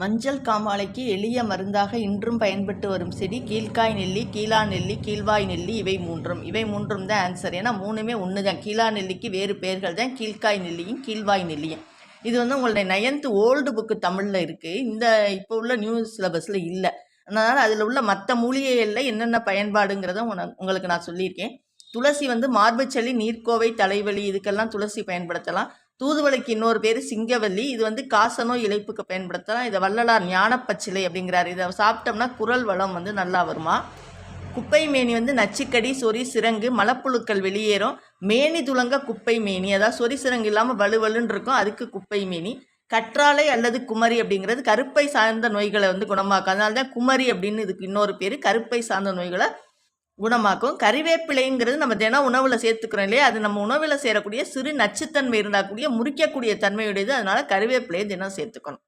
மஞ்சள் காமாலைக்கு எளிய மருந்தாக இன்றும் பயன்பட்டு வரும் செடி கீழ்காய் நெல்லி, கீழா நெல்லி, கீழ்வாய் நெல்லி. இவை மூன்றும் தான் ஆன்சர். ஏன்னா மூணுமே ஒன்று தான். கீழா நெல்லிக்கு வேறு பெயர்கள் தான் கீழ்காய் நெல்லியும் கீழ்வாய் நெல்லியும். இது வந்து உங்களுடைய 9th ஓல்டு புக்கு தமிழில் இருக்குது. இப்போ உள்ள நியூ சிலபஸில் இல்லை. அதனால் அதில் உள்ள மற்ற மூலிகைகளில் என்னென்ன பயன்பாடுங்கிறத உங்களுக்கு நான் சொல்லியிருக்கேன். துளசி வந்து மார்புச்சளி, நீர்க்கோவை, தலைவலி இதுக்கெல்லாம் துளசி பயன்படுத்தலாம். தூதுவளைக்கு இன்னொரு பேர் சிங்கவல்லி. இது வந்து காசநோய் இழைப்புக்கு பயன்படுத்தலாம். இதை வள்ளலார் ஞானப்பச்சிலை அப்படிங்கிறார். இதை சாப்பிட்டோம்னா குரல் வளம் வந்து நல்லா வருமா. குப்பை மேனி வந்து நச்சுக்கடி, சொறி, சிரங்கு, மலப்புழுக்கள் வெளியேறும். மேனி துளங்க குப்பை மேனி, அதாவது சொறி சிரங்கு இல்லாமல் வலுவலுன்னு இருக்கும், அதுக்கு குப்பை மேனி. கற்றாழை அல்லது குமரி அப்படிங்கிறது கருப்பை சார்ந்த நோய்களை வந்து குணமாக்கும். அதனால தான் குமரி அப்படின்னு இதுக்கு இன்னொரு பேர். கருப்பை சார்ந்த நோய்களை குணமாக்கும். கறிவேப்பிலைங்கிறது நம்ம தினம் உணவில் சேர்த்துக்கிறோம் இல்லையா, அது நம்ம உணவில் சேரக்கூடிய சிறு நச்சுத்தன்மை இருந்தால் கூடிய முறிக்கக்கூடிய தன்மையுடையது. அதனால் கறிவேப்பிலையை தினம் சேர்த்துக்கணும்.